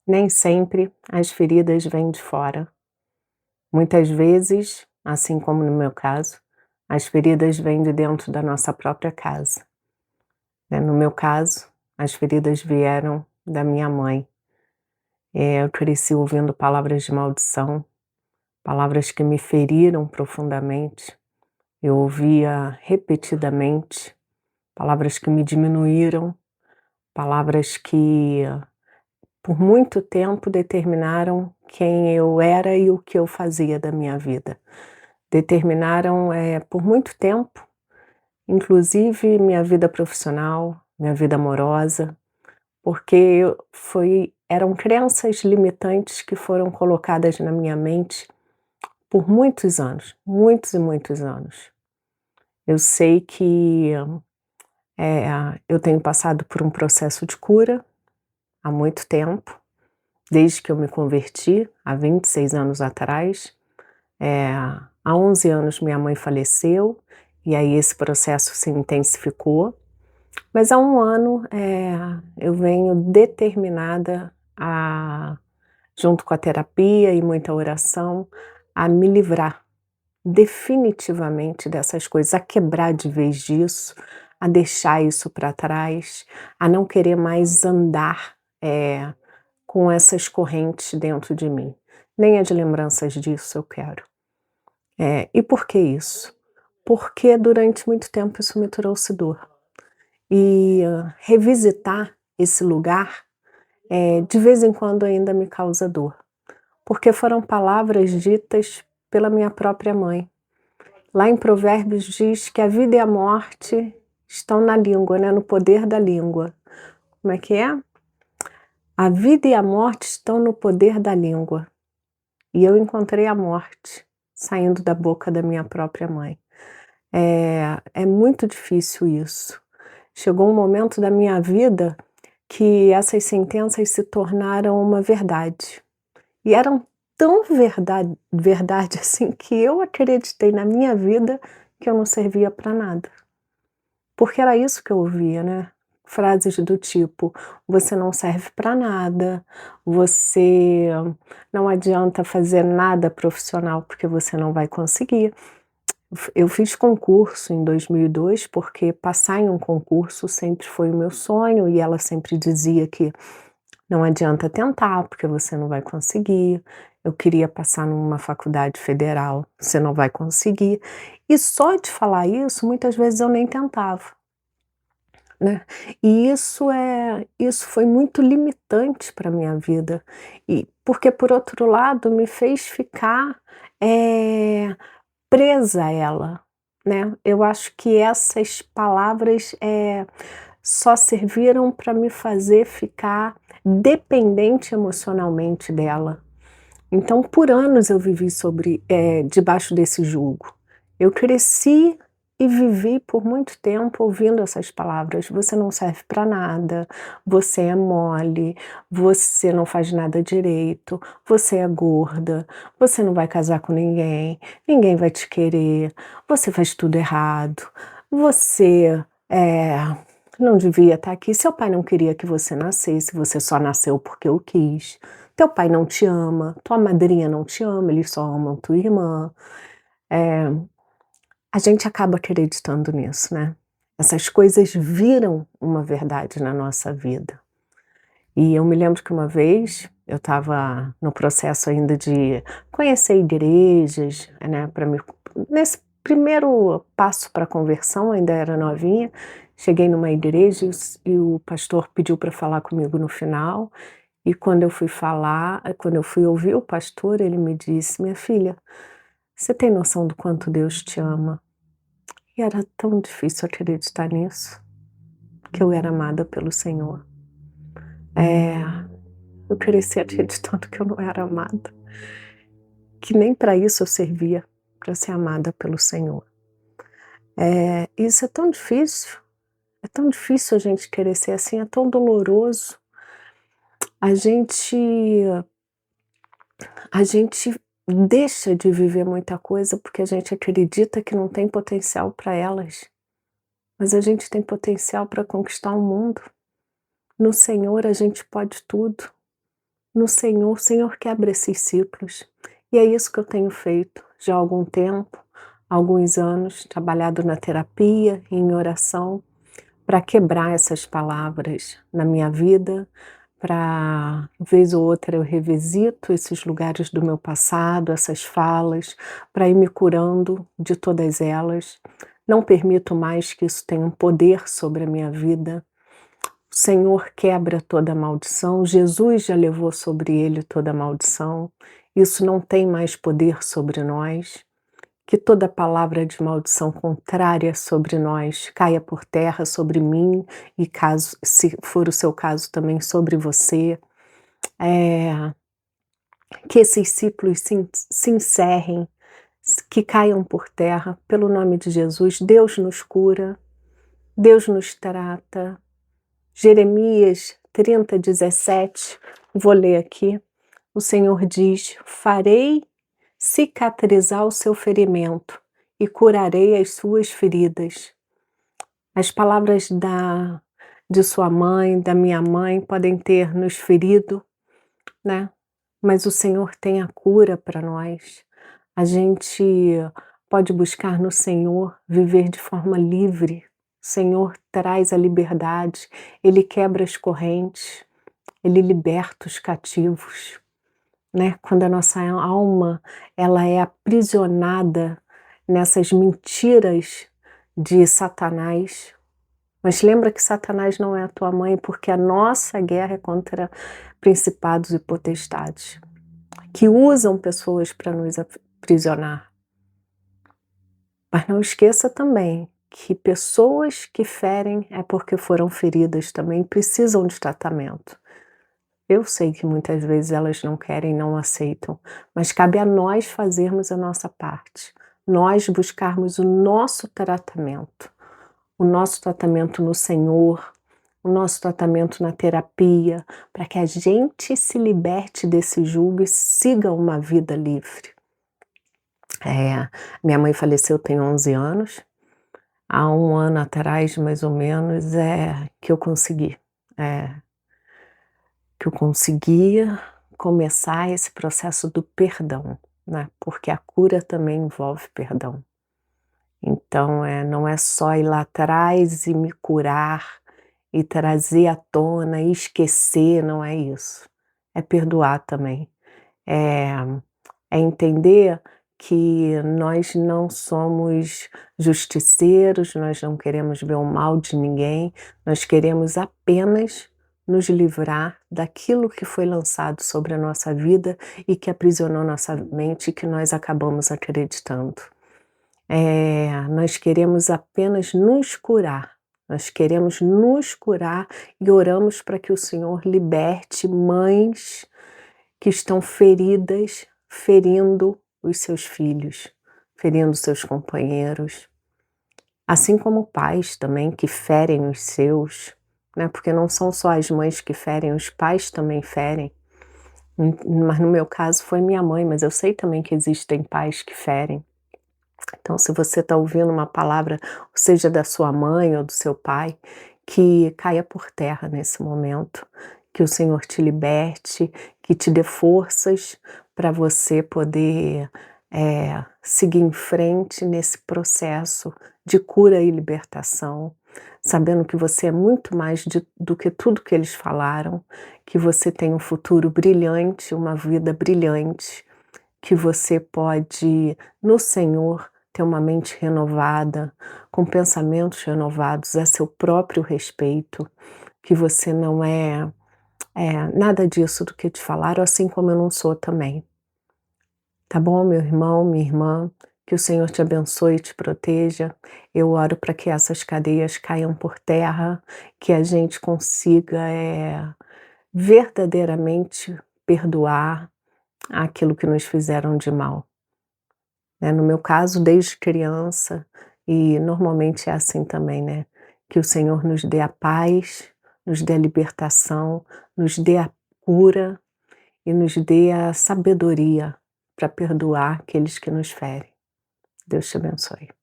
Nem sempre as feridas vêm de fora. Muitas vezes, assim como no meu caso, as feridas vêm de dentro da nossa própria casa, né. No meu caso, as feridas vieram da minha mãe. Eu cresci ouvindo palavras de maldição, palavras que me feriram profundamente. Eu ouvia repetidamente palavras que me diminuíram, palavras que por muito tempo determinaram quem eu era e o que eu fazia da minha vida. Determinaram, por muito tempo, inclusive minha vida profissional, minha vida amorosa, porque eram crenças limitantes que foram colocadas na minha mente por muitos anos, muitos e muitos anos. Eu sei que, eu tenho passado por um processo de cura há muito tempo, desde que eu me converti, há 26 anos atrás. Há 11 anos minha mãe faleceu, e aí esse processo se intensificou, mas há um ano, eu venho determinada a, junto com a terapia e muita oração, a me livrar definitivamente dessas coisas, a quebrar de vez disso, a deixar isso para trás, a não querer mais andar, com essas correntes dentro de mim. Nem as lembranças disso eu quero. E por que isso? Porque durante muito tempo isso me trouxe dor. E revisitar esse lugar, de vez em quando ainda me causa dor. Porque foram palavras ditas pela minha própria mãe. Lá em Provérbios diz que a vida e a morte estão na língua, né, no poder da língua. Como é que é? A vida e a morte estão no poder da língua. E eu encontrei a morte saindo da boca da minha própria mãe. É muito difícil isso. Chegou um momento da minha vida que essas sentenças se tornaram uma verdade. E eram tão verdade assim que eu acreditei na minha vida que eu não servia para nada. Porque era isso que eu ouvia, né? Frases do tipo: "Você não serve para nada, você não adianta fazer nada profissional porque você não vai conseguir". Eu fiz concurso em 2002, porque passar em um concurso sempre foi o meu sonho, e ela sempre dizia que não adianta tentar, porque você não vai conseguir. Eu queria passar numa faculdade federal, você não vai conseguir. E só de falar isso, muitas vezes eu nem tentava, né. E isso foi muito limitante para minha vida. E porque por outro lado me fez ficar, eh presa a ela, né. Eu acho que essas palavras, só serviram para me fazer ficar dependente emocionalmente dela. Então, por anos eu vivi debaixo desse jugo. Eu cresci e vivi por muito tempo ouvindo essas palavras: "Você não serve para nada, você é mole, você não faz nada direito, você é gorda, você não vai casar com ninguém, ninguém vai te querer, você faz tudo errado, você, não devia estar aqui, seu pai não queria que você nascesse, você só nasceu porque eu quis". Teu pai não te ama, tua madrinha não te ama, eles só amam tua irmã. Eh, a gente acaba acreditando nisso, né. Essas coisas viram uma verdade na nossa vida. E eu me lembro que uma vez eu estava no processo ainda de conhecer igrejas, né, para me nesse primeiro passo para a conversão, ainda era novinha, cheguei numa igreja e o pastor pediu para falar comigo no final, e quando eu fui ouvir o pastor, ele me disse: "Minha filha, você tem noção do quanto Deus te ama?". E era tão difícil acreditar nisso, que eu era amada pelo Senhor. É, eu cresci acreditando que eu não era amada, que nem para isso eu servia, para ser amada pelo Senhor. Isso é tão difícil a gente querer ser assim, é tão doloroso. A gente A gente deixa de viver muita coisa, porque a gente acredita que não tem potencial para elas, mas a gente tem potencial para conquistar o mundo. No Senhor a gente pode tudo. no Senhor. O Senhor quebra esses ciclos. E é isso que eu tenho feito já há algum tempo, há alguns anos, trabalhado na terapia, em oração, para quebrar essas palavras na minha vida, para vez ou outra eu revisito esses lugares do meu passado, essas falas, para ir me curando de todas elas. Não permito mais que isso tenha um poder sobre a minha vida. O Senhor quebra toda maldição, Jesus já levou sobre ele toda maldição, isso não tem mais poder sobre nós. Que toda palavra de maldição contrária sobre nós caia por terra sobre mim e, caso se for o seu caso, também sobre você. Eh, que esses ciclos se encerrem, que caiam por terra, pelo nome de Jesus. Deus nos cura, Deus nos trata. Jeremias 30:17, vou ler aqui. O Senhor diz: "Farei cicatrizar o seu ferimento e curarei as suas feridas." As palavras de sua mãe, da minha mãe, podem ter nos ferido, né, mas o Senhor tem a cura para nós. A gente pode buscar no Senhor viver de forma livre. O Senhor traz a liberdade, Ele quebra as correntes, Ele liberta os cativos, né. Quando a nossa alma, ela é aprisionada nessas mentiras de Satanás, mas lembra que Satanás não é a tua mãe, porque a nossa guerra é contra principados e potestades, que usam pessoas para nos aprisionar. Mas não esqueça também que pessoas que ferem é porque foram feridas também, precisam de tratamento. Eu sei que muitas vezes elas não querem, não aceitam, mas cabe a nós fazermos a nossa parte, nós buscarmos o nosso tratamento no Senhor, o nosso tratamento na terapia, para que a gente se liberte desse jugo e siga uma vida livre. Minha mãe faleceu tem 11 anos, há 1 ano atrás, mais ou menos, que eu consegui, é, que eu conseguia começar esse processo do perdão, né, porque a cura também envolve perdão. Então, não é só ir lá atrás e me curar, e trazer à tona e esquecer, não é isso. É perdoar também. É é entender que nós não somos justiceiros, nós não queremos ver o mal de ninguém, nós queremos apenas nos livrar daquilo que foi lançado sobre a nossa vida e que aprisionou nossa mente e que nós acabamos acreditando. Nós queremos apenas nos curar, nós queremos nos curar e oramos para que o Senhor liberte mães que estão feridas, ferindo os seus filhos, ferindo seus companheiros, assim como pais também que ferem os seus, né, porque não são só as mães que ferem, os pais também ferem. Mas no meu caso foi minha mãe, mas eu sei também que existem pais que ferem. Então, se você está ouvindo uma palavra, seja da sua mãe ou do seu pai, que caia por terra nesse momento, que o Senhor te liberte, que te dê forças para você poder seguir em frente nesse processo de cura e libertação, sabendo que você é muito mais do que tudo que eles falaram, que você tem um futuro brilhante, uma vida brilhante, que você pode, no Senhor, ter uma mente renovada, com pensamentos renovados a seu próprio respeito, que você não é nada disso do que te falaram, assim como eu não sou também. Tá bom, meu irmão, minha irmã? Que o Senhor te abençoe e te proteja. Eu oro para que essas cadeias caiam por terra, que a gente consiga, verdadeiramente perdoar aquilo que nos fizeram de mal, né. No meu caso, desde criança, e normalmente é assim também, né, que o Senhor nos dê a paz, nos dê a libertação, nos dê a cura e nos dê a sabedoria para perdoar aqueles que nos ferem. Deus te abençoe.